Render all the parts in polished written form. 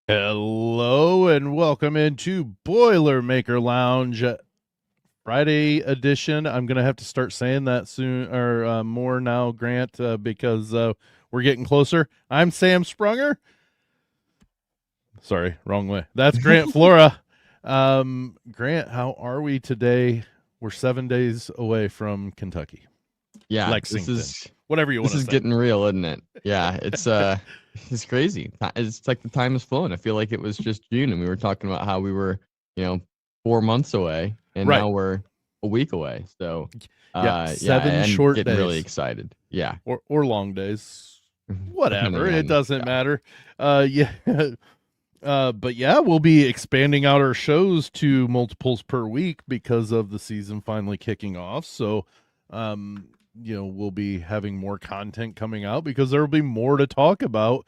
Hello and welcome into Boilermaker Lounge Friday edition. I'm going to have to start saying that soon or more now, Grant, because we're getting closer. I'm Sam Sprunger. Sorry, wrong way. That's Grant Flora. Grant, how are we today? We're 7 days away from Kentucky, Yeah, Lexington, whatever you want this to is say. getting real, isn't it? Yeah, it's crazy. It's like the time is flowing. I feel like it was just June, and we were talking about how we were, 4 months away, and Right. now we're a week away. So, Yeah, yeah, 7 and short getting really days excited. Yeah, or long days. Whatever, depending it on doesn't matter. Yeah. But yeah, we'll be expanding out our shows to multiples per week because of the season finally kicking off. So, we'll be having more content coming out because there will be more to talk about.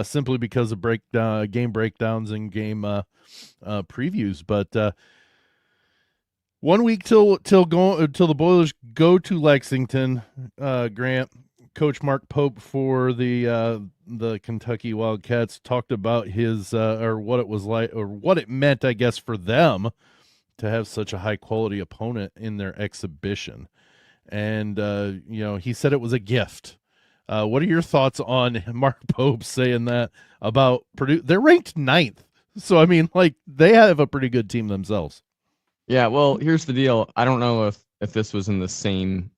Simply because of game breakdowns and game previews. But 1 week till the Boilers go to Lexington. Grant, Coach Mark Pope for the Kentucky Wildcats talked about his or what it was like or what it meant, I guess, for them to have such a high quality opponent in their exhibition. And he said it was a gift. What are your thoughts on Mark Pope saying that about Purdue? They're ranked 9th. So I mean, like, they have a pretty good team themselves. yeah. Well, here's the deal. I don't know if this was in the same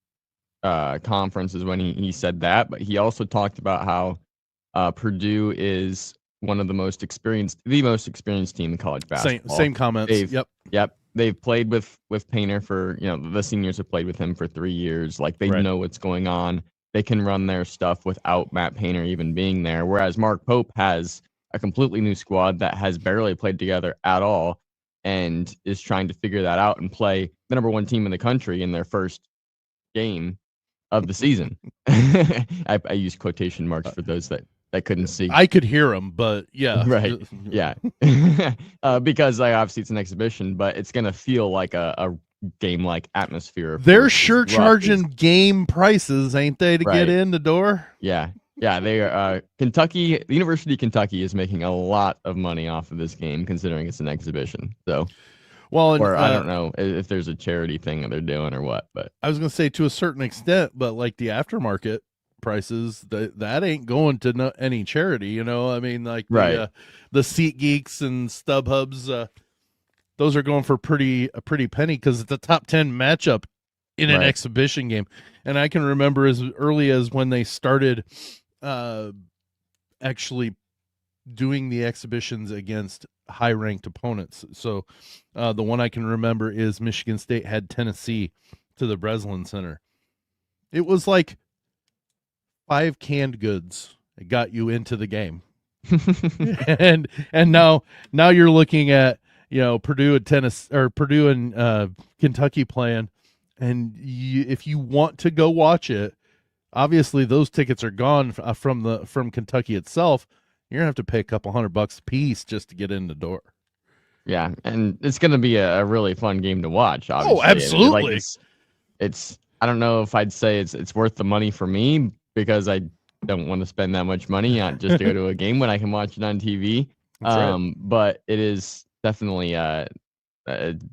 conference as when he said that, but he also talked about how Purdue is one of the most experienced team in college basketball. Same comments. They've Yep. Yep, they've played with Painter for the seniors have played with him for 3 years. Like they Right. know what's going on. They can run their stuff without Matt Painter even being there. Whereas Mark Pope has a completely new squad that has barely played together at all and is trying to figure that out and play the number one team in the country in their first game of the season. I use quotation marks for those that couldn't see. I could hear him, but yeah. Right. Yeah. Because obviously it's an exhibition, but it's gonna feel like a game like atmosphere. They're sure charging game prices, ain't they, to get Right. in the door? Yeah. Yeah. They are Kentucky, the University of Kentucky is making a lot of money off of this game considering it's an exhibition. So Well, and or I don't know if there's a charity thing that they're doing or what, but I was gonna say to a certain extent, but like the aftermarket prices, that ain't going to any charity. I mean, like right. the Seat Geeks and StubHubs, those are going for a pretty penny because it's a top 10 matchup in an exhibition game. And I can remember as early as when they started actually doing the exhibitions against high ranked opponents. So the one I can remember is Michigan State had Tennessee to the Breslin Center. It was like 5 canned goods. It got you into the game. and now you're looking at Purdue and Purdue and Kentucky playing, and if you want to go watch it, obviously those tickets are gone from Kentucky itself. You're gonna have to pay a couple $100 a piece just to get in the door. Yeah, and it's gonna be a really fun game to watch. Obviously. Oh, absolutely. I mean, it's I don't know if I'd say it's worth the money for me because I don't want to spend that much money just to go to a game when I can watch it on TV. Right. But it is definitely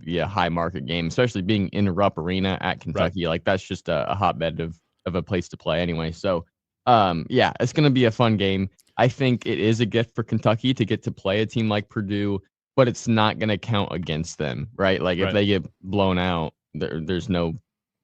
be a high market game, especially being in Rupp Arena at Kentucky. Right. Like that's just a hotbed of a place to play anyway. So yeah, it's gonna be a fun game. I think it is a gift for Kentucky to get to play a team like Purdue, but it's not gonna count against them, right? Like if they get blown out, there's no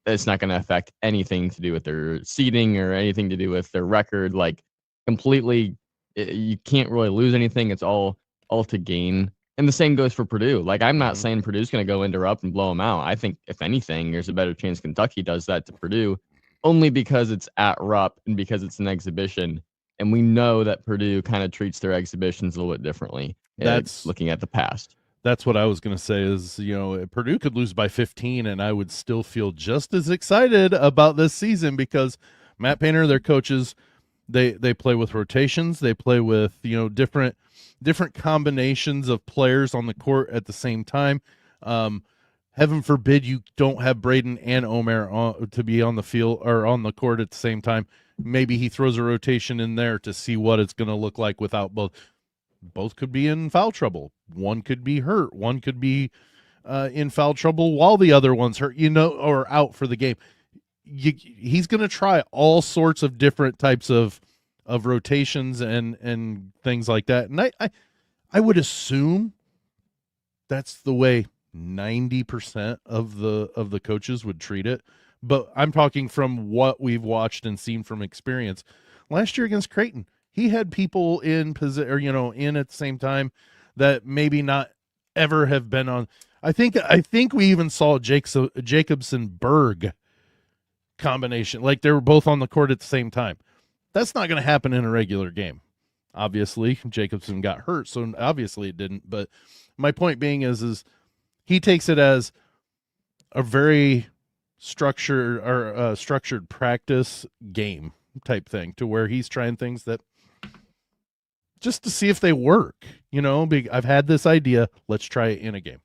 it's not going to affect anything to do with their seeding or anything to do with their record. Like completely, you can't really lose anything. It's all to gain. And the same goes for Purdue. Like I'm not saying Purdue's going to go into Rupp and blow them out. I think if anything, there's a better chance Kentucky does that to Purdue, only because it's at Rupp and because it's an exhibition. And we know that Purdue kind of treats their exhibitions a little bit differently. That's looking at the past. That's what I was going to say is, Purdue could lose by 15 and I would still feel just as excited about this season because Matt Painter, their coaches, they play with rotations. They play with, different combinations of players on the court at the same time. Heaven forbid you don't have Braden and Omer to be on the field or on the court at the same time. Maybe he throws a rotation in there to see what it's going to look like without both. both could be in foul trouble. One could be hurt. One could be in foul trouble while the other one's hurt, or out for the game. He's going to try all sorts of different types of rotations and things like that. And I would assume that's the way 90% of the coaches would treat it. But I'm talking from what we've watched and seen from experience. Last year against Creighton, he had people in position, or in at the same time that maybe not ever have been on. I think we even saw Jacobson Berg combination, like they were both on the court at the same time. That's not going to happen in a regular game. Obviously, Jacobson got hurt, so obviously it didn't. But my point being is he takes it as a very structured practice game type thing, to where he's trying things that just to see if they work. I've had this idea, let's try it in a game.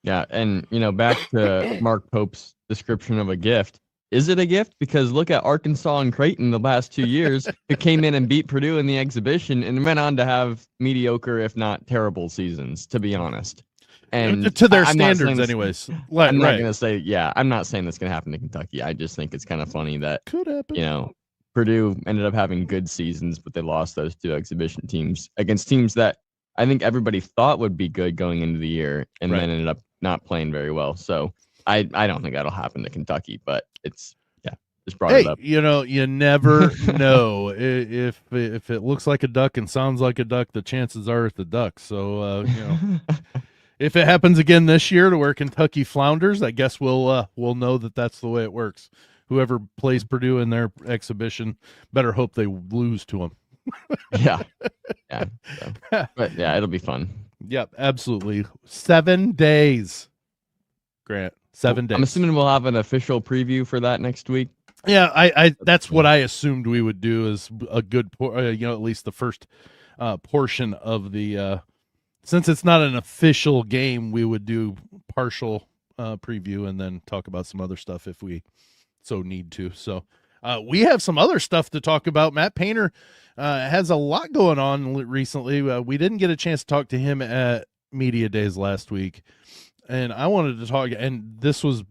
Yeah, and back to Mark Pope's description of a gift. Is it a gift? Because look at Arkansas and Creighton the last 2 years, who came in and beat Purdue in the exhibition and went on to have mediocre, if not terrible, seasons, to be honest. And to their standards, anyways. I'm not going to say, I'm not saying that's going to happen to Kentucky. I just think it's kind of funny that could happen. Purdue ended up having good seasons, but they lost those two exhibition teams against teams that I think everybody thought would be good going into the year, and then ended up not playing very well. So I don't think that'll happen to Kentucky, but it's just brought it up. You never know. If it looks like a duck and sounds like a duck, the chances are it's a duck. So if it happens again this year to where Kentucky flounders, I guess we'll know that that's the way it works. Whoever plays Purdue in their exhibition better hope they lose to them. Yeah. So, but it'll be fun. Yep, absolutely. 7 days, Grant. 7 days. I'm assuming we'll have an official preview for that next week. Yeah, I that's what I assumed we would do, is a good, at least the first portion of the. Since it's not an official game, we would do partial preview and then talk about some other stuff if we so need to. So we have some other stuff to talk about. Matt Painter has a lot going on recently. We didn't get a chance to talk to him at Media Days last week, and I wanted to talk. And this was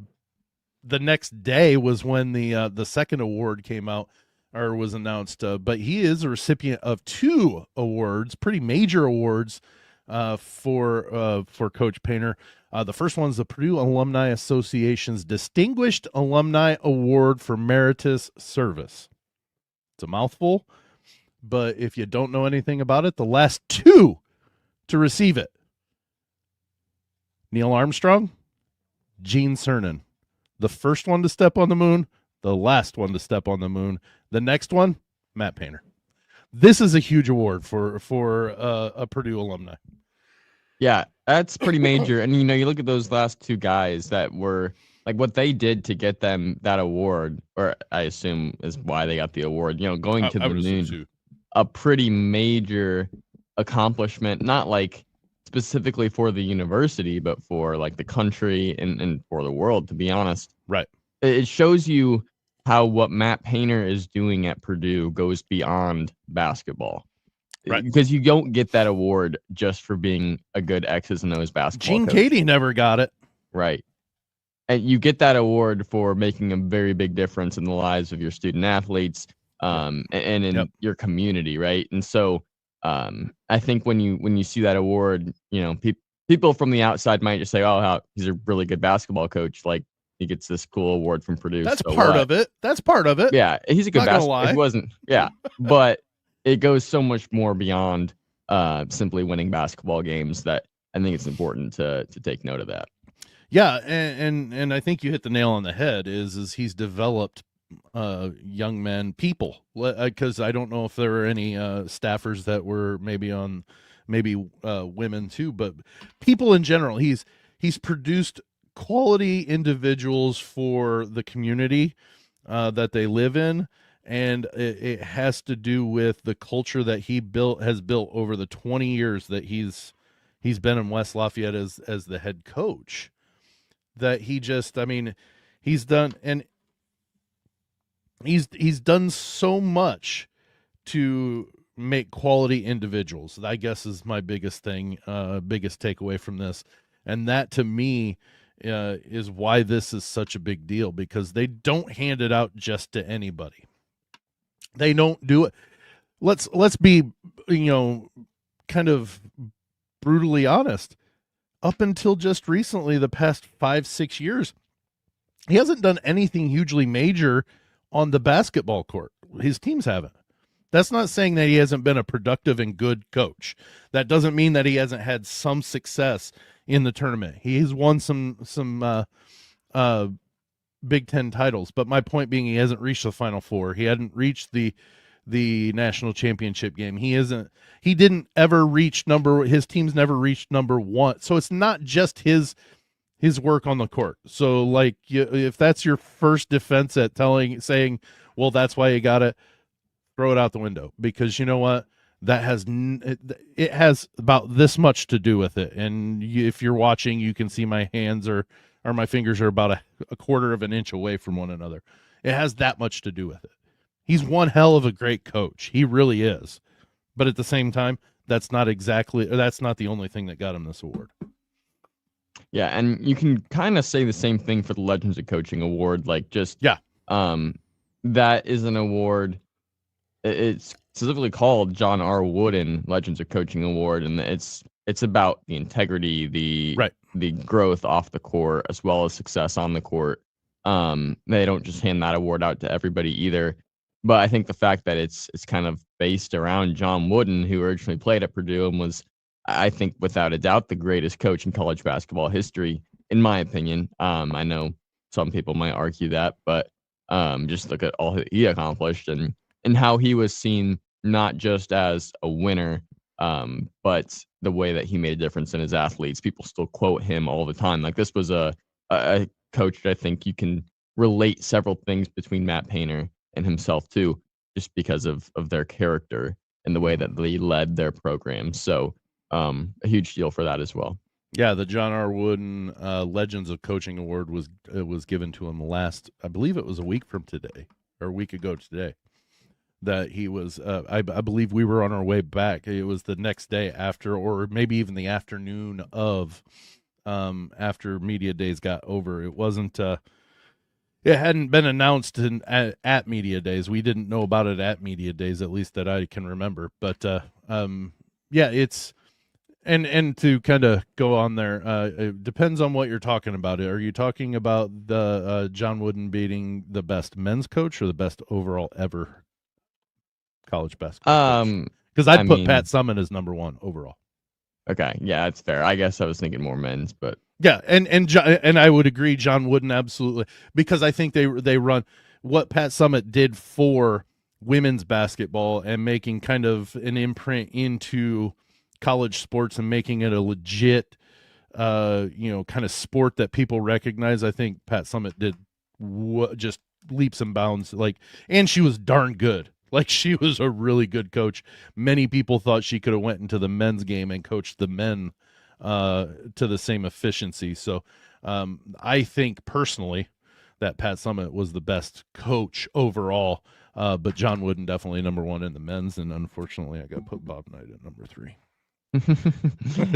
the next day was when the second award came out or was announced. But he is a recipient of 2 awards, pretty major awards for Coach Painter. The first one's the Purdue Alumni Association's Distinguished Alumni Award for Meritorious Service. It's a mouthful, but if you don't know anything about it, the last 2 to receive it: Neil Armstrong, Gene Cernan. The first one to step on the moon, the last one to step on the moon. The next one, Matt Painter. This is a huge award for a Purdue alumni. Yeah, that's pretty major. And you look at those last 2 guys that were like what they did to get them that award, or I assume is why they got the award. Going to the moon, a pretty major accomplishment, not like specifically for the university, but for like the country and for the world, to be honest. Right. It shows you how what Matt Painter is doing at Purdue goes beyond basketball. Right. Because you don't get that award just for being a good X's and O's basketball Gene coach. Katie never got it. Right. And you get that award for making a very big difference in the lives of your student athletes and in your community, right? And so I think when you see that award, people from the outside might just say, "Oh, he's a really good basketball coach. Like he gets this cool award from Purdue." That's part of it. That's part of it. Yeah, he's a good basketball. He wasn't. Yeah, but it goes so much more beyond simply winning basketball games that I think it's important to take note of that. Yeah, and I think you hit the nail on the head. Is he's developed young men, people, because I don't know if there were any staffers that were maybe women too, but people in general. He's produced quality individuals for the community that they live in, and it has to do with the culture that he has built over the 20 years that he's been in West Lafayette as the head coach. That he's done, and he's done so much to make quality individuals. I guess is my biggest thing, biggest takeaway from this. And that to me is why this is such a big deal, because they don't hand it out just to anybody. They don't do it. Let's be, kind of brutally honest. Up until just recently, the past 5-6 years, he hasn't done anything hugely major on the basketball court. His teams haven't. That's not saying that he hasn't been a productive and good coach. That doesn't mean that he hasn't had some success in the tournament. He's won some Big Ten titles, but my point being, he hasn't reached the Final Four. He hadn't reached the national championship game. He didn't ever reach his team's never reached number one. So it's not just his work on the court. So like, if that's your first defense at saying, well, that's why you got it, throw it out the window, because you know what? That it has about this much to do with it. And if you're watching, you can see my hands or my fingers are about a quarter of an inch away from one another. It has that much to do with it. He's one hell of a great coach. He really is. But at the same time, that's not the only thing that got him this award. Yeah, and you can kind of say the same thing for the Legends of Coaching Award. Like, that is an award. It's specifically called John R. Wooden Legends of Coaching Award, and it's about the integrity, the growth off the court, as well as success on the court. They don't just hand that award out to everybody either. But I think the fact that it's kind of based around John Wooden, who originally played at Purdue and was, I think, without a doubt, the greatest coach in college basketball history, in my opinion. I know some people might argue that, but just look at all he accomplished and how he was seen not just as a winner, but the way that he made a difference in his athletes. People still quote him all the time. Like, this was a coach that I think you can relate several things between Matt Painter and himself too, just because of their character and the way that they led their program. So a huge deal for that as well. Yeah, the John R. Wooden Legends of Coaching Award was given to him I believe it was a week from today, or a week ago today, that he was, I believe we were on our way back. It was the next day after, or maybe even the afternoon of, after media days got over. It wasn't, it hadn't been announced at media days. We didn't know about it at media days, at least that I can remember. But yeah, it's and to kind of go on there, it depends on what you're talking about. Are you talking about the John Wooden beating the best men's coach or the best overall ever college basketball coach? Because I'd put Pat Summitt as number one overall. Okay, yeah, that's fair. I guess I was thinking more men's, but yeah, and I would agree, John Wooden, absolutely, because I think they run what Pat Summitt did for women's basketball and making kind of an imprint into college sports and making it a legit, kind of sport that people recognize. I think Pat Summitt did just leaps and bounds. And she was darn good. Like, she was a really good coach. Many people thought she could have went into the men's game and coached the men to the same efficiency. So I think personally that Pat Summitt was the best coach overall, but John Wooden definitely number one in the men's, and unfortunately I got to put Bob Knight at number 3.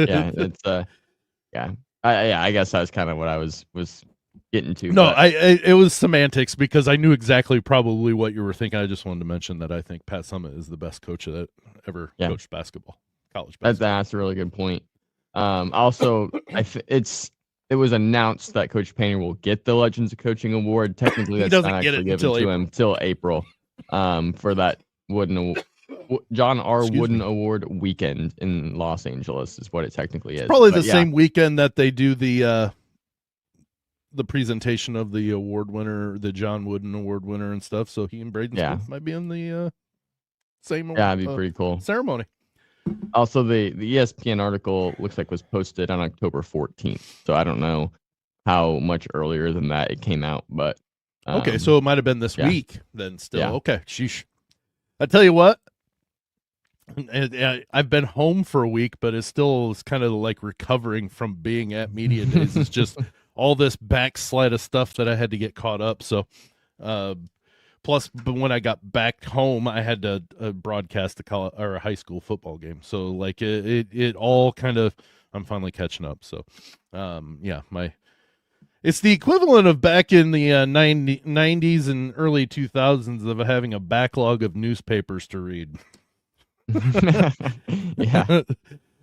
Yeah, it's I guess that's kind of what I was getting to. No, it was semantics, because I knew exactly probably what you were thinking. I just wanted to mention that I think Pat Summitt is the best coach that ever coached basketball, college basketball. That's a really good point. Also, it was announced that Coach Painter will get the Legends of Coaching Award. Technically, that's not actually given to him till April. For that John R. Wooden Award weekend in Los Angeles is what it technically is. Probably the same weekend that they do the presentation of the award winner, the John Wooden Award winner and stuff. So he and Braden Smith might be in the same that'd be pretty cool ceremony. Also, the ESPN article looks like was posted on October 14th. So I don't know how much earlier than that it came out, but okay, so it might have been this week then still. Yeah. Okay, sheesh. I tell you what, I've been home for a week, but it's kind of like recovering from being at media days. It's just all this backslide of stuff that I had to get caught up. So Plus, but when I got back home, I had to broadcast a high school football game. So like it all kind of, I'm finally catching up. So, yeah, it's the equivalent of back in the 90s and early 2000s of having a backlog of newspapers to read. Yeah.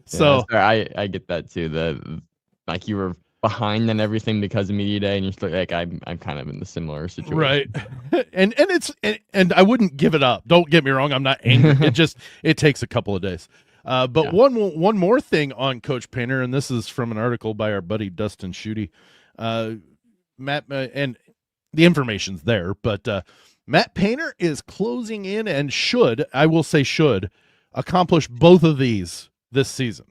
So I get that too. Like you were behind on everything because of media day, and you're still like I'm kind of in the similar situation, right? and I wouldn't give it up. Don't get me wrong. I'm not angry. It takes a couple of days. But one more thing on Coach Painter, and this is from an article by our buddy Dustin Schutte. Matt, and the information's there, but Matt Painter is closing in and should accomplish both of these this season.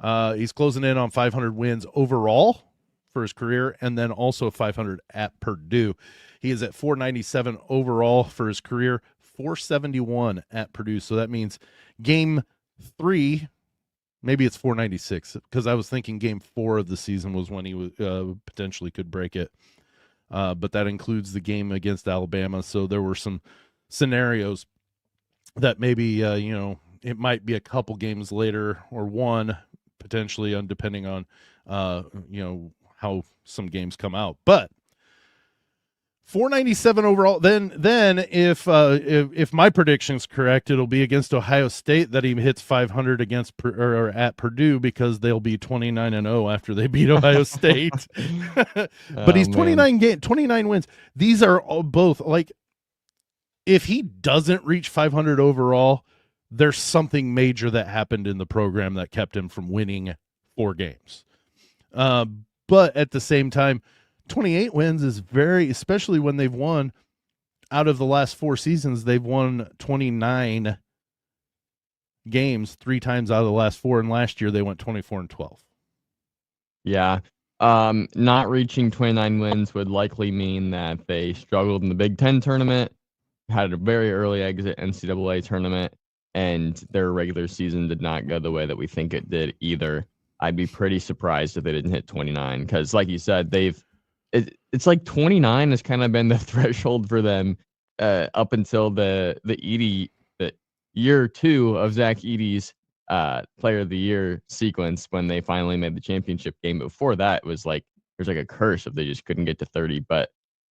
He's closing in on 500 wins overall for his career, and then also 500 at Purdue. He is at 497 overall for his career, 471 at Purdue. So that means game 3, maybe it's 496, because I was thinking game 4 of the season was when he potentially could break it. But that includes the game against Alabama. So there were some scenarios that maybe, it might be a couple games later or one potentially, depending on, how some games come out. But 497 overall. Then if my prediction's correct, it'll be against Ohio State that he hits 500 or at Purdue, because they'll be 29-0 after they beat Ohio State. But he's 29 wins. These are both like, if he doesn't reach 500 overall, there's something major that happened in the program that kept him from winning 4 games. But at the same time, 28 wins is especially when they've won out of the last 4 seasons, they've won 29 games 3 times out of the last 4. And last year they went 24-12. Yeah. Not reaching 29 wins would likely mean that they struggled in the Big Ten tournament, had a very early exit NCAA tournament, and their regular season did not go the way that we think it did either. I'd be pretty surprised if they didn't hit 29, because like you said, it's like 29 has kind of been the threshold for them up until the year 2 of Zach Edey's Player of the Year sequence, when they finally made the championship game. Before that, it was like there's like a curse if they just couldn't get to 30. But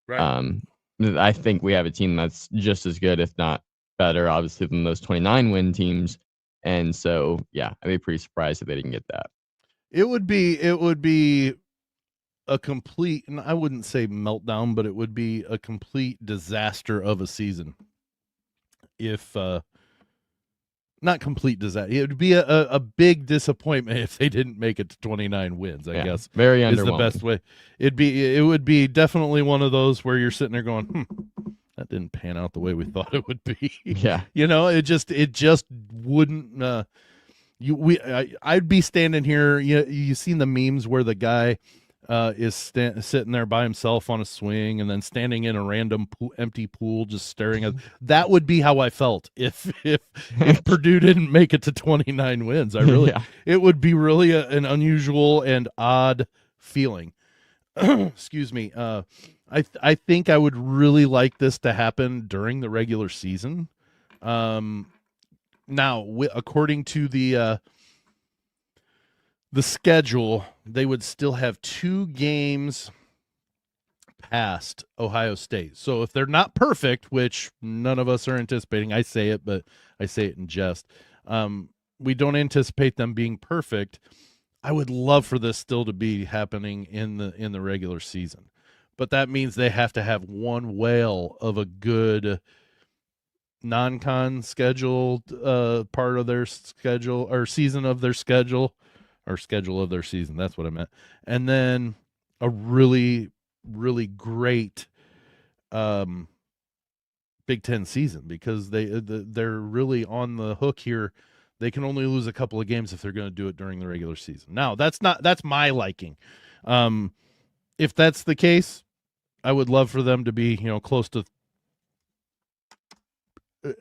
I think we have a team that's just as good, if not better, obviously, than those 29 win teams. And so, yeah, I'd be pretty surprised if they didn't get that. It would be a complete, and I wouldn't say meltdown, but it would be a complete disaster of a season. If not complete disaster, it would be a big disappointment if they didn't make it to 29 wins. I guess very is the best way. It would be definitely one of those where you're sitting there going, that didn't pan out the way we thought it would be. Yeah, it just wouldn't. I'd be standing here. You've seen the memes where the guy is sitting there by himself on a swing and then standing in a random empty pool just staring at. That would be how I felt if Purdue didn't make it to 29 wins. It would be really an unusual and odd feeling. Excuse me. I think I would really like this to happen during the regular season. Now, according to the schedule, they would still have 2 games past Ohio State. So if they're not perfect, which none of us are anticipating, I say it, but I say it in jest. We don't anticipate them being perfect. I would love for this still to be happening in the regular season, but that means they have to have one whale of a good non-con scheduled part of their schedule, or season of their schedule, or schedule of their season. That's what I meant. And then a really, really great Big Ten season, because they're really on the hook here. They can only lose a couple of games if they're going to do it during the regular season. Now, that's my liking. If that's the case, I would love for them to be, close to.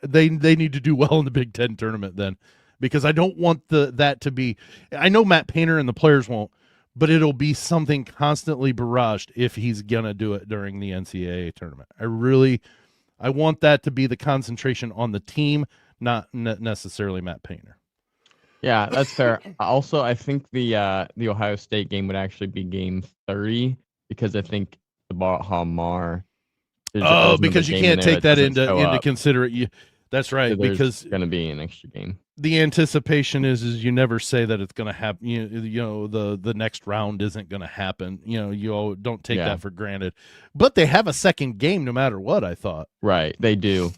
They need to do well in the Big Ten tournament then, because I don't want that to be. I know Matt Painter and the players won't, but it'll be something constantly barraged if he's gonna do it during the NCAA tournament. I want that to be the concentration on the team, not necessarily Matt Painter. Yeah, that's fair. Also, I think the Ohio State game would actually be game 30 because I think the Baja Mar. Oh, because you can't take that into consideration. That's right, so because going to be an extra game. The anticipation is you never say that it's going to happen. You know the next round isn't going to happen. You don't take that for granted. But they have a second game no matter what. I thought. Right, they do.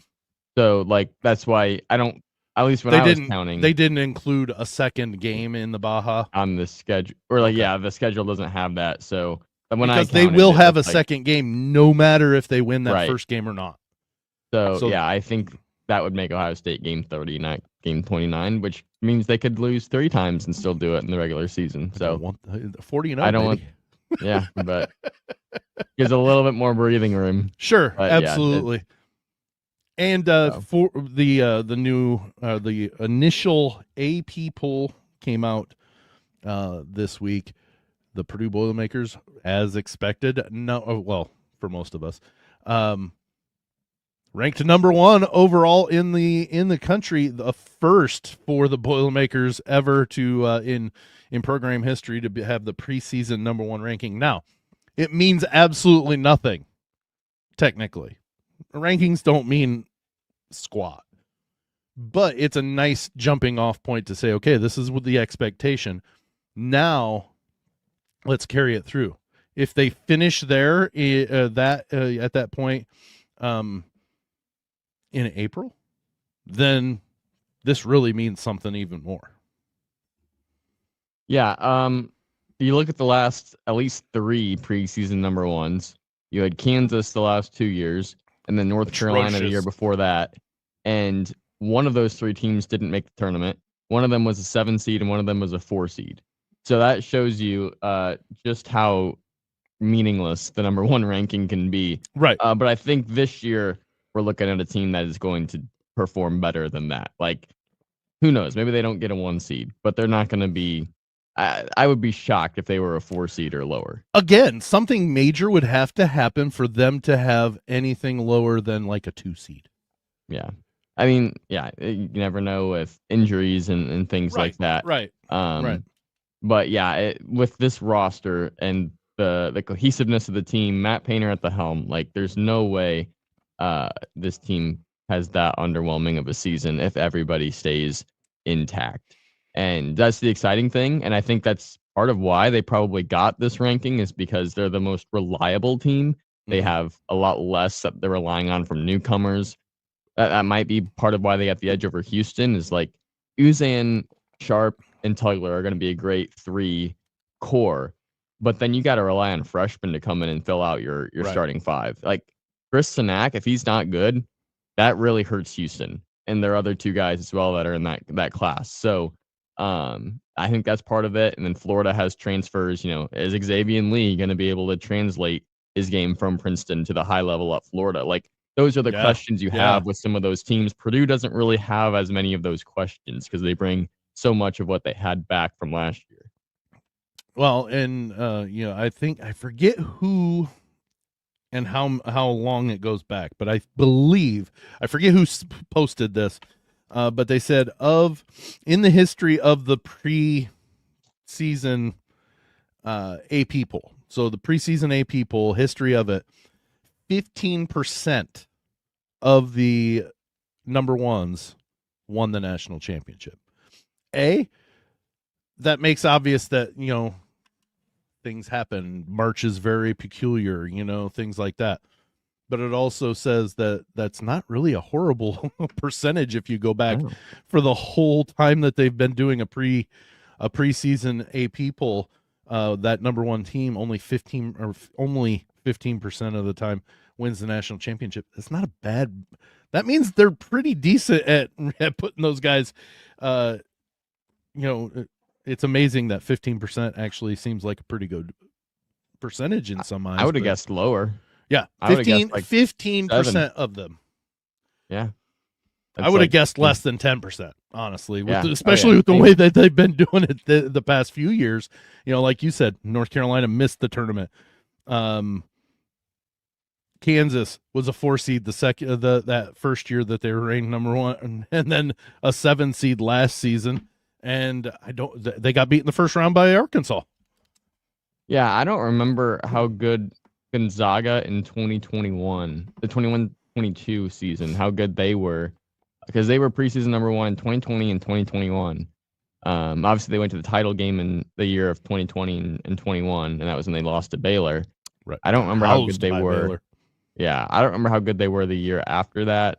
So that's why I don't. At least when I was counting, they didn't include a second game in the Baja on the schedule, or the schedule doesn't have that. So because they will have a second game no matter if they win that first game or not. So yeah, I think that would make Ohio State game 30, not game 29, which means they could lose 3 times and still do it in the regular season. So 40-0. I don't want, but gives a little bit more breathing room. Sure, but absolutely. And for the new the initial AP poll came out this week. The Purdue Boilermakers, as expected, for most of us, ranked number 1 overall in the country, the first for the Boilermakers ever to in program history to have the preseason number 1 ranking. Now, it means absolutely nothing technically. Rankings don't mean squat, but it's a nice jumping off point to say, okay, this is what the expectation. Now, let's carry it through. If they finish there at that point in April, then this really means something even more. Yeah. You look at the last at least 3 preseason number 1s. You had Kansas the last 2 years, and then North Carolina the year before that. And one of those 3 teams didn't make the tournament. One of them was a 7 seed, and one of them was a 4 seed. So that shows you just how meaningless the number 1 ranking can be. Right. But I think this year we're looking at a team that is going to perform better than that. Who knows? Maybe they don't get a 1 seed, but they're not going to be. I would be shocked if they were a 4 seed or lower. Again, something major would have to happen for them to have anything lower than a 2 seed. Yeah. I mean, you never know with injuries and things like that. Right. Right. But with this roster and the cohesiveness of the team, Matt Painter at the helm, there's no way this team has that underwhelming of a season if everybody stays intact. And that's the exciting thing. And I think that's part of why they probably got this ranking is because they're the most reliable team. They have a lot less that they're relying on from newcomers. That might be part of why they got the edge over Houston is Uzan, Sharp, and Tugler are going to be a great 3 core. But then you got to rely on freshmen to come in and fill out your starting 5. Chris Sinak, if he's not good, that really hurts Houston. And there are other 2 guys as well that are in that class. So I think that's part of it. And then Florida has transfers. Is Xavier Lee going to be able to translate his game from Princeton to the high level at Florida? Those are the questions you have with some of those teams. Purdue doesn't really have as many of those questions because they bring so much of what they had back from last year. Well, and I forget who and how long it goes back, but I forget who posted this, but they said in the history of the preseason AP poll. So the preseason AP poll, history of it, 15% of the number 1s won the national championship. That makes obvious that, things happen. March is very peculiar, things like that. But it also says that that's not really a horrible percentage if you go back for the whole time that they've been doing a preseason AP poll. That number 1 team only 15% of the time wins the national championship. That's not a bad. That means they're pretty decent at putting those guys. It's amazing that 15% actually seems like a pretty good percentage in some eyes. I would have guessed lower. Yeah, 15% of them. Yeah. I would have guessed less than 10%, honestly, especially with the way that they've been doing it the past few years. Like you said, North Carolina missed the tournament. Kansas was a 4 seed that first year that they were ranked number 1, and then a 7 seed last season. And they got beat in the first round by Arkansas. Yeah, I don't remember how good Gonzaga in 2021, the 21-22 season, how good they were, because they were preseason number 1 in 2020 and 2021. Obviously, they went to the title game in the year of 2020 and 21, and that was when they lost to Baylor. Right. I don't remember how good they were. Baylor. Yeah, I don't remember how good they were the year after that.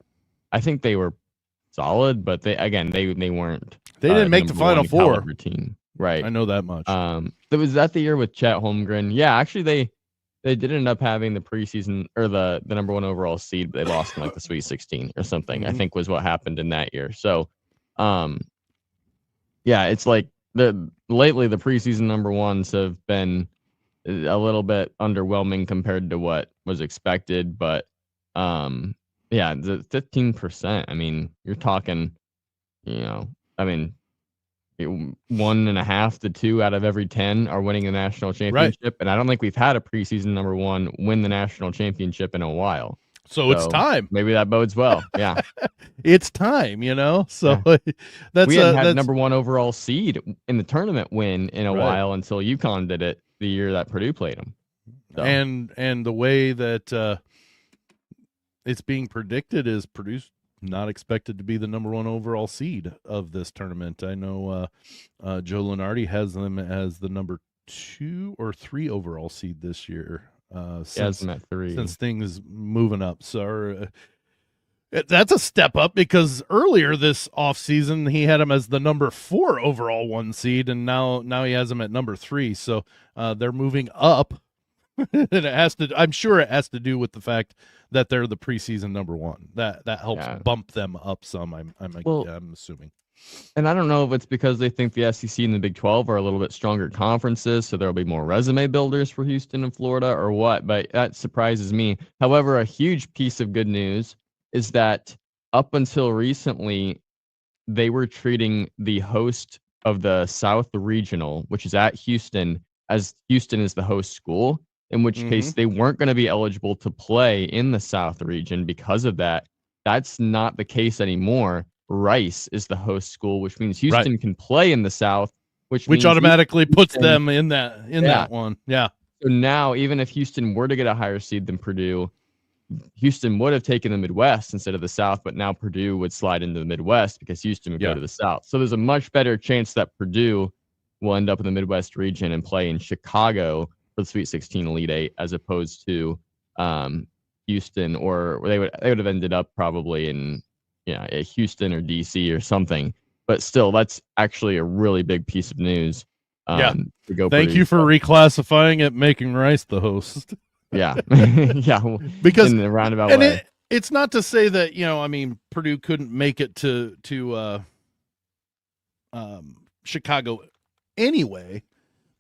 I think they were solid, but they weren't. They didn't make the Final Four. Team. Right. I know that much. Was that the year with Chet Holmgren? Yeah, actually they did end up having the preseason or the number 1 overall seed, but they lost in like the Sweet 16 or something. I think was what happened in that year. So, yeah, it's like lately the preseason number 1s have been a little bit underwhelming compared to what was expected, but yeah, the 15%. I mean, you're talking, 1.5 to 2 out of every 10 are winning the national championship, right. And I don't think we've had a preseason number 1 win the national championship in a while. So it's time. Maybe that bodes well. Yeah, it's time. So yeah. We hadn't had number 1 overall seed in the tournament win in a while until UConn did it the year that Purdue played them. So. And the way that it's being predicted is Purdue's not expected to be the number 1 overall seed of this tournament. I know Joe Lunardi has them as the number 2 or 3 overall seed this year. Since 3. Since things moving up. So that's a step up, because earlier this offseason he had him as the number 4 overall 1 seed, and now he has him at number 3. So they're moving up. And I'm sure it has to do with the fact that they're the preseason number 1. That helps bump them up some. I'm assuming. And I don't know if it's because they think the SEC and the Big 12 are a little bit stronger conferences, so there'll be more resume builders for Houston and Florida, or what, but that surprises me. However, a huge piece of good news is that up until recently, they were treating the host of the South Regional, which is at Houston, as Houston is the host school, in which case they weren't going to be eligible to play in the South region because of that. That's not the case anymore. Rice is the host school, which means Houston can play in the South, which automatically puts them in that one. Yeah. So now, even if Houston were to get a higher seed than Purdue, Houston would have taken the Midwest instead of the South, but now Purdue would slide into the Midwest because Houston would go to the South. So there's a much better chance that Purdue will end up in the Midwest region and play in Chicago for the Sweet 16 Elite 8, as opposed to Houston, or they would have ended up probably in Houston or DC or something. But still, that's actually a really big piece of news. Thank you for reclassifying it, making Rice the host. Yeah. Because in the roundabout way. It's not to say that, Purdue couldn't make it to Chicago anyway,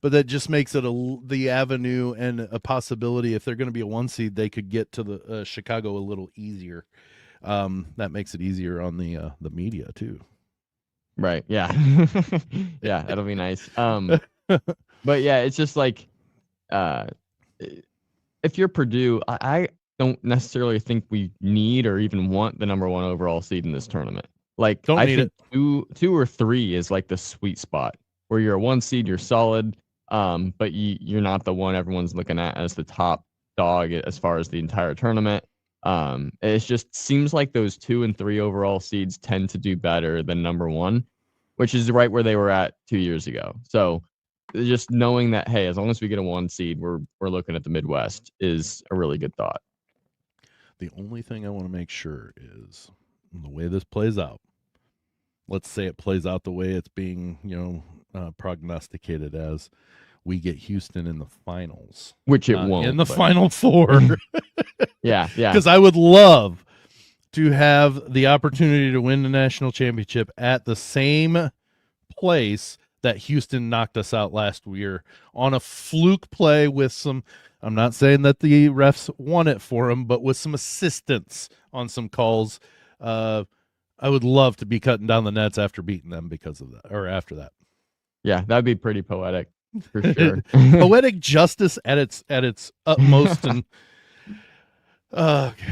but that just makes it the avenue and a possibility. If they're going to be a 1 seed, they could get to the Chicago a little easier. That makes it easier on the media too. Right. Yeah. Yeah, that'll be nice. But yeah, it's just like, if you're Purdue, I don't necessarily think we need or even want the number 1 overall seed in this tournament. Like, I think 2 or 3 is like the sweet spot where you're a 1 seed, you're solid, but you're not the one everyone's looking at as the top dog as far as the entire tournament. It just seems like those 2 and 3 overall seeds tend to do better than number 1, which is right where they were at 2 years ago. So just knowing that, hey, as long as we get a 1 seed, we're looking at the Midwest is a really good thought. The only thing I want to make sure is the way this plays out. Let's say it plays out the way it's being, prognosticated as. We get Houston in the finals, which it won't in the Final Four. Yeah. Because I would love to have the opportunity to win the national championship at the same place that Houston knocked us out last year on a fluke play with some. I'm not saying that the refs won it for them, but with some assistance on some calls. I would love to be cutting down the nets after beating them because of that, or after that. Yeah, that'd be pretty poetic for sure. Poetic justice at its utmost and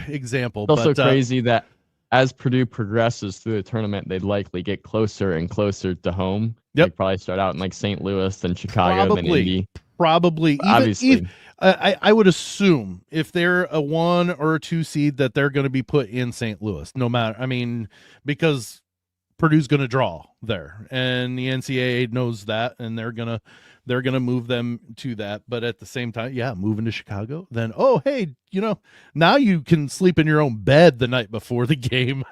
example. It's also But crazy that as Purdue progresses through the tournament, they'd likely get closer and closer to home. Yep. Like probably start out in like St. Louis, then Chicago, then Indy. Probably. Obviously. I would assume if they're a 1 or a 2 seed that they're going to be put in St. Louis, no matter. I mean, because Purdue's going to draw there, and the NCAA knows that, and they're gonna move them to that. But at the same time, yeah, moving to Chicago, then hey, now you can sleep in your own bed the night before the game.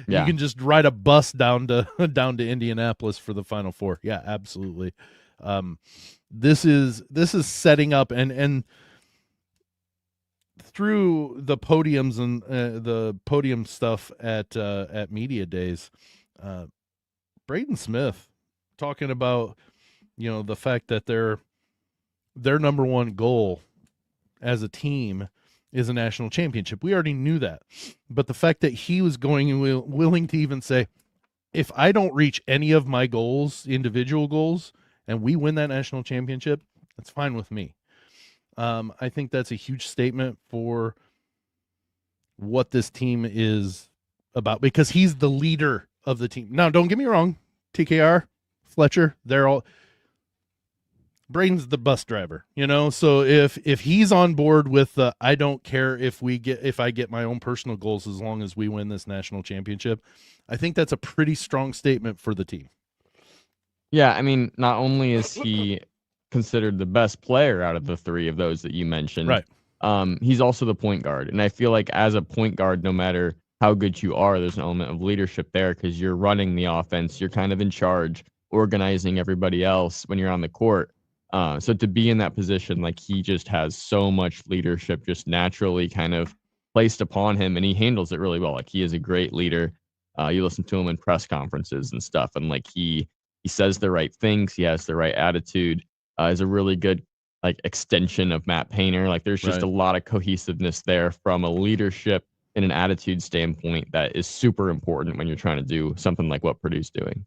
Yeah. You can just ride a bus down to Indianapolis for the Final Four. Yeah, absolutely. This is setting up, and through the podiums and the podium stuff at media days, Braden Smith talking about the fact that their number one goal as a team is a national championship. We already knew that, but the fact that he was willing to even say, if I don't reach any of my goals, individual goals, and we win that national championship, that's fine with me. I think that's a huge statement for what this team is about, because he's the leader of the team. Now, don't get me wrong, TKR, Fletcher, they're all. Braden's the bus driver, so if he's on board with I don't care if I get my own personal goals as long as we win this national championship, I think that's a pretty strong statement for the team. Yeah, I mean, not only is he considered the best player out of the three of those that you mentioned, right? He's also the point guard, and I feel like as a point guard, no matter how good you are, there's an element of leadership there because you're running the offense, you're kind of in charge, organizing everybody else when you're on the court. So to be in that position, like he just has so much leadership just naturally kind of placed upon him, and he handles it really well. Like he is a great leader. You listen to him in press conferences and stuff, and like he says the right things. He has the right attitude. Is a really good like extension of Matt Painter. Like there's just a lot of cohesiveness there from a leadership and an attitude standpoint that is super important when you're trying to do something like what Purdue's doing.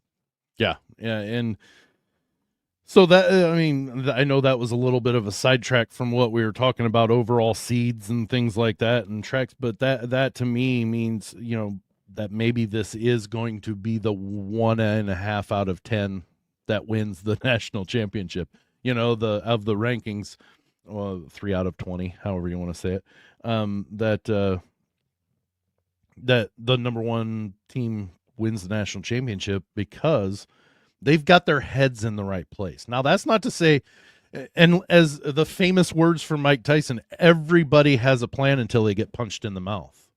Yeah, and so that, I know that was a little bit of a sidetrack from what we were talking about, overall seeds and things like that and tracks, but that to me means, that maybe this is going to be the 1.5 out of 10 that wins the national championship. Of the rankings, 3 out of 20, however you want to say it, that the number one team wins the national championship because they've got their heads in the right place. Now, that's not to say, and as the famous words from Mike Tyson, everybody has a plan until they get punched in the mouth.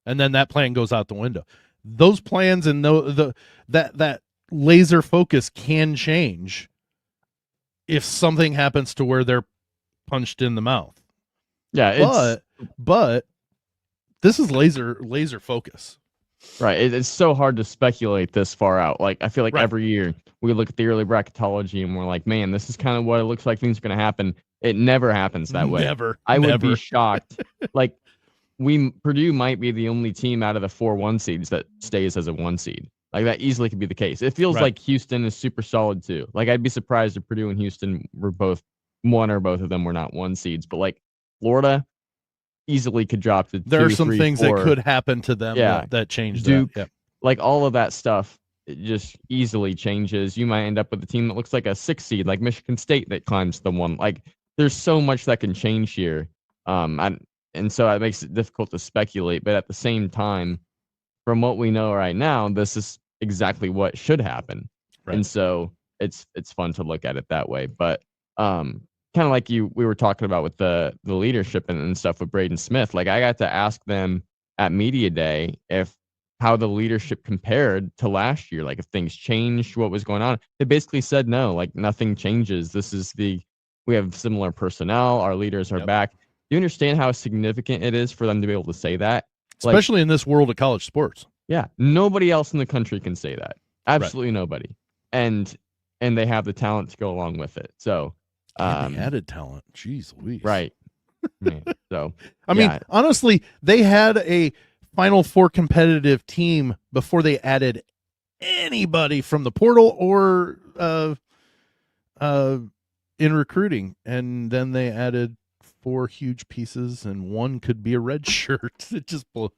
And then that plan goes out the window. Those plans and that laser focus can change if something happens to where they're punched in the mouth. Yeah, but this is laser focus. Right. It's so hard to speculate this far out. Like, I feel like every year we look at the early bracketology and we're like, man, this is kind of what it looks like things are going to happen. It never happens that way. I would be shocked. Like, Purdue might be the only team out of the 4 1 seeds that stays as a 1 seed. Like, that easily could be the case. It feels like Houston is super solid, too. Like, I'd be surprised if Purdue and Houston were both one or both of them were not 1 seeds. But, like, Florida easily could drop to there 2, are some 3, things 4. that could happen to them that change Duke, that. like all of that stuff, it just easily changes. You might end up with a team that looks like a 6 seed, like Michigan State, that climbs the 1. Like there's so much that can change here, and so it makes it difficult to speculate. But at the same time, from what we know right now, this is exactly what should happen, and so it's fun to look at it that way. But kind of like we were talking about with the leadership and stuff with Braden Smith. Like I got to ask them at media day how the leadership compared to last year, like if things changed, what was going on. They basically said no, like nothing changes. We have similar personnel. Our leaders are back. Do you understand how significant it is for them to be able to say that? Especially in this world of college sports. Yeah. Nobody else in the country can say that. Absolutely nobody. And they have the talent to go along with it. So they added talent. Jeez Louise. Right. Man, so I mean, honestly, they had a Final Four competitive team before they added anybody from the portal or in recruiting, and then they added 4 huge pieces, and one could be a red shirt. It just blew.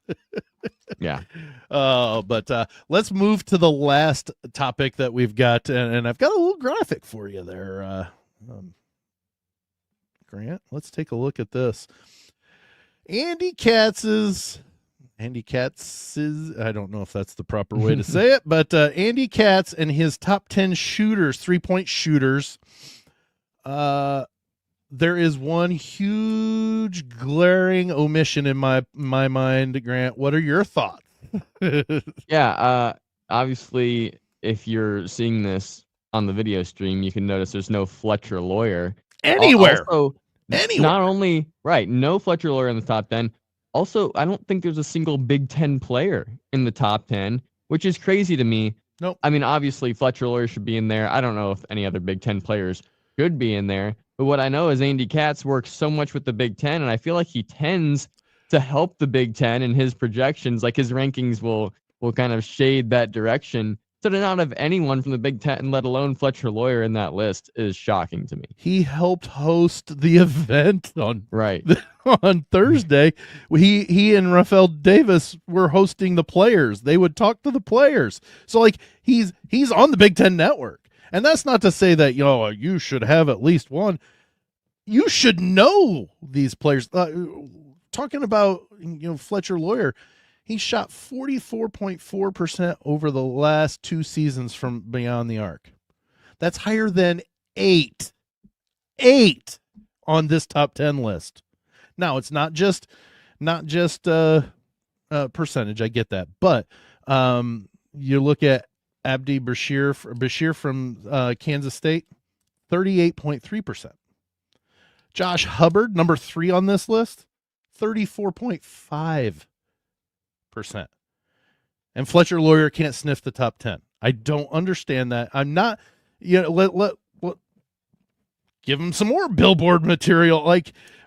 Yeah. But let's move to the last topic that we've got, and I've got a little graphic for you there, Grant. Let's take a look at this. Andy Katz's, I don't know if that's the proper way to say it, but Andy Katz and his top 10 shooters, 3-point shooters. There is one huge glaring omission in my mind, Grant. What are your thoughts? Yeah, obviously, if you're seeing this on the video stream, you can notice there's no Fletcher Loyer. Anywhere. Also, Anywhere. not only, right, no Fletcher Loyer in the top 10. Also, I don't think there's a single Big Ten player in the top 10, which is crazy to me. Nope. I mean, obviously, Fletcher Loyer should be in there. I don't know if any other Big Ten players should be in there. But what I know is Andy Katz works so much with the Big Ten, and I feel like he tends to help the Big Ten in his projections. Like his rankings will kind of shade that direction. So to not have anyone from the Big Ten, let alone Fletcher Loyer, in that list is shocking to me. He helped host the event on right on Thursday. He and Rafael Davis were hosting the players. They would talk to the players. So like he's on the Big Ten network. And that's not to say that, you should have at least one. You should know these players. Talking about, Fletcher Loyer, he shot 44.4% over the last 2 seasons from beyond the arc. That's higher than 8 on this top 10 list. Now, it's not just percentage. I get that. But you look at Abdi Bashir from Kansas State, 38.3%. Josh Hubbard, number 3 on this list, 34.5%. And Fletcher Loyer can't sniff the top 10. I don't understand that. I'm not, let give him some more billboard material,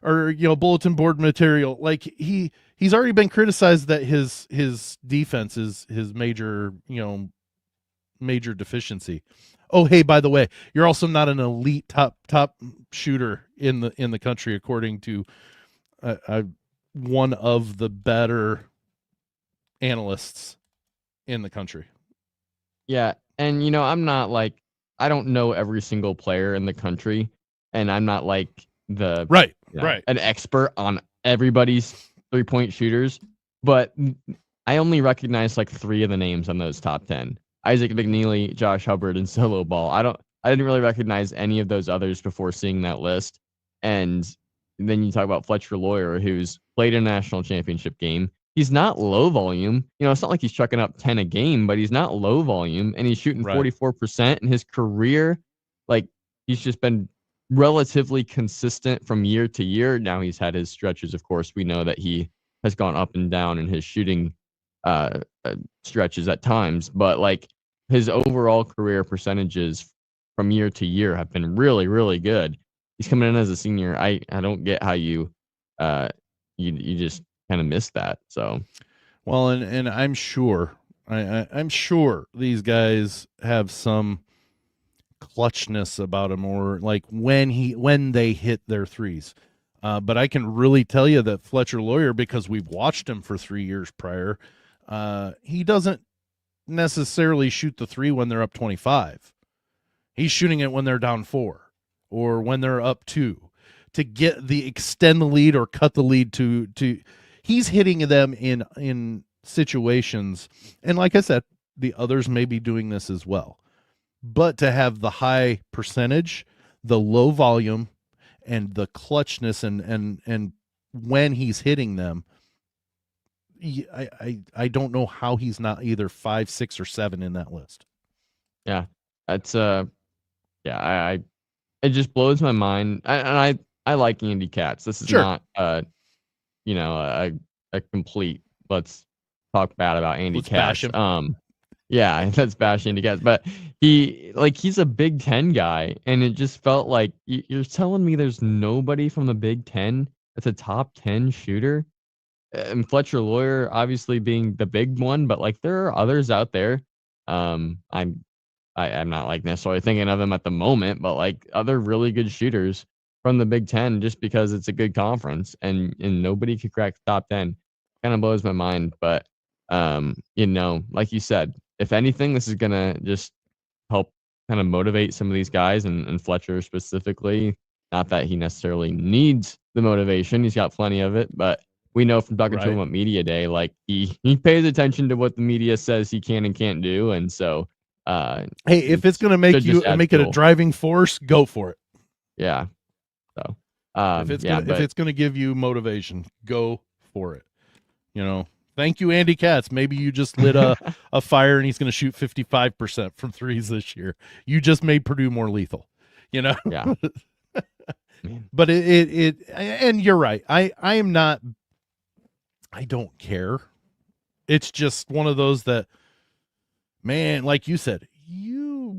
or bulletin board material. Like he's already been criticized that his defense is his major deficiency. Oh, hey, by the way, you're also not an elite top shooter in the country, according to one of the better analysts in the country. Yeah, and I'm not like, I don't know every single player in the country, and I'm not like right an expert on everybody's 3-point shooters, but I only recognize like 3 of the names on those top 10. Isaac McNeely, Josh Hubbard, and Solo Ball. I didn't really recognize any of those others before seeing that list. And then you talk about Fletcher Loyer, who's played a national championship game. He's not low volume. It's not like he's chucking up 10 a game, but he's not low volume, and he's shooting 44% in his career. Like, he's just been relatively consistent from year to year. Now he's had his stretches, of course. We know that he has gone up and down in his shooting stretches at times, but like his overall career percentages from year to year have been really, really good. He's coming in as a senior. I don't get how you just kind of missed that. So, well, and I'm sure I'm sure these guys have some clutchness about him, or like when they hit their threes. But I can really tell you that Fletcher Loyer, because we've watched him for 3 years prior, he doesn't necessarily shoot the 3 when they're up 25. He's shooting it when they're down 4 or when they're up 2 to extend the lead or cut the lead to he's hitting them in situations. And like I said, the others may be doing this as well. But to have the high percentage, the low volume, and the clutchness and when he's hitting them, I don't know how he's not either 5, 6, or 7 in that list. Yeah, that's it just blows my mind. I like Andy Katz. This is not a complete let's talk bad about Andy Katz. Yeah, let's bash Andy Katz. But he's a Big Ten guy, and it just felt like you're telling me there's nobody from the Big Ten that's a top 10 shooter. and Fletcher Loyer obviously being the big one, but like there are others out there. I'm not like necessarily thinking of them at the moment, but like other really good shooters from the Big Ten, just because it's a good conference and nobody could crack the top 10. Kind of blows my mind. But like you said, if anything, this is gonna just help kind of motivate some of these guys and Fletcher specifically. Not that he necessarily needs the motivation; he's got plenty of it. But we know from talking to him at media day, like he pays attention to what the media says he can and can't do, and so. Hey, if it's going to make it a driving force, go for it. Yeah. So, if it's going to give you motivation, go for it. Thank you, Andy Katz. Maybe you just lit a fire and he's going to shoot 55% from threes this year. You just made Purdue more lethal, Yeah. But and you're right. I don't care. It's just one of those that, man, like you said,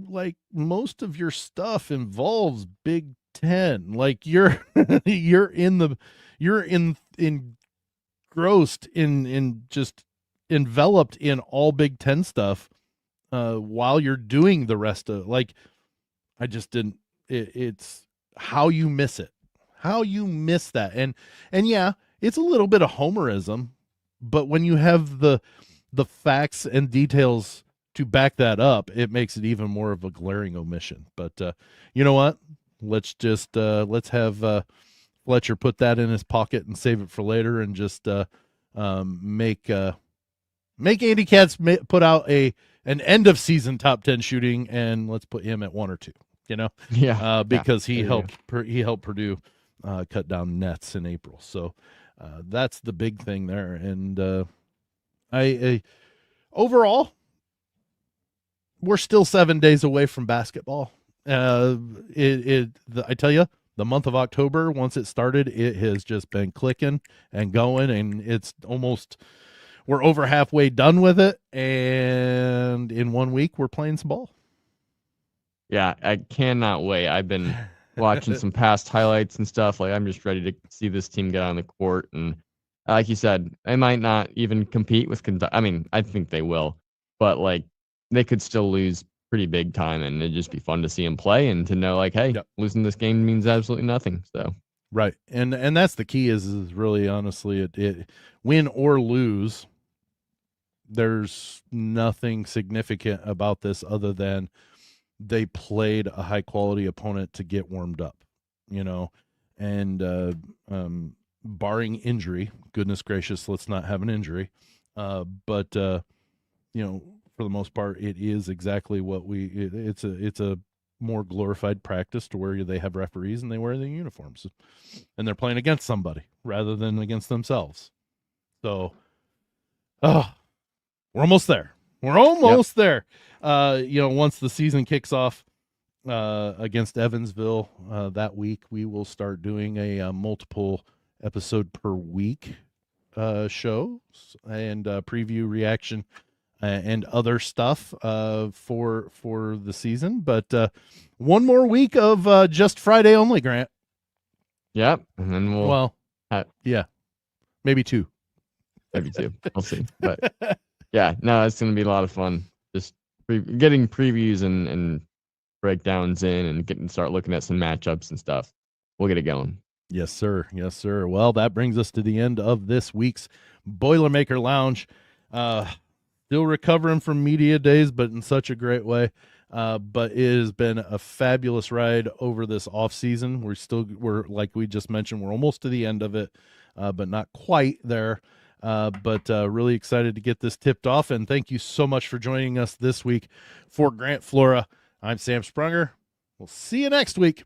like most of your stuff involves Big Ten. Like you're engrossed in just enveloped in all Big Ten stuff while you're doing the rest of, like, I just didn't. It's how you miss it, how you miss that, and yeah, it's a little bit of homerism, but when you have the facts and details to back that up, it makes it even more of a glaring omission. But you know what? Let's just let's have Fletcher put that in his pocket and save it for later, and just make Andy Katz put out an end of season top 10 shooting, and let's put him at 1 or 2. Yeah, because he helped Purdue cut down nets in April. So that's the big thing there, and I overall, we're still 7 days away from basketball. I tell you, the month of October, once it started, it has just been clicking and going, and it's almost, we're over halfway done with it. And in 1 week, we're playing some ball. Yeah, I cannot wait. I've been watching some past highlights and stuff. Like, I'm just ready to see this team get on the court. And like you said, they might not even compete with Kentucky. I mean, I think they will, but like, they could still lose pretty big time, and it'd just be fun to see them play and to know, like, hey, losing this game means absolutely nothing. So right, and that's the key is really, honestly, it win or lose, there's nothing significant about this other than they played a high quality opponent to get warmed up, and barring injury, goodness gracious, let's not have an injury, but for the most part, it is exactly what it's a more glorified practice to where they have referees and they wear their uniforms and they're playing against somebody rather than against themselves. So, we're almost there. We're almost there. Once the season kicks off against Evansville that week, we will start doing a multiple episode per week show and preview, reaction, and other stuff for the season. But 1 more week of just Friday only, Grant. Yep. And then maybe 2. Maybe 2. We'll see. But yeah, no, it's going to be a lot of fun. Just getting previews and breakdowns in and start looking at some matchups and stuff. We'll get it going. Yes, sir. Yes, sir. Well, that brings us to the end of this week's Boilermaker Lounge. Still recovering from media days, but in such a great way. But it has been a fabulous ride over this off season. We're like we just mentioned, we're almost to the end of it, but not quite there. But really excited to get this tipped off. And thank you so much for joining us this week. For Grant Flora, I'm Sam Sprunger. We'll see you next week.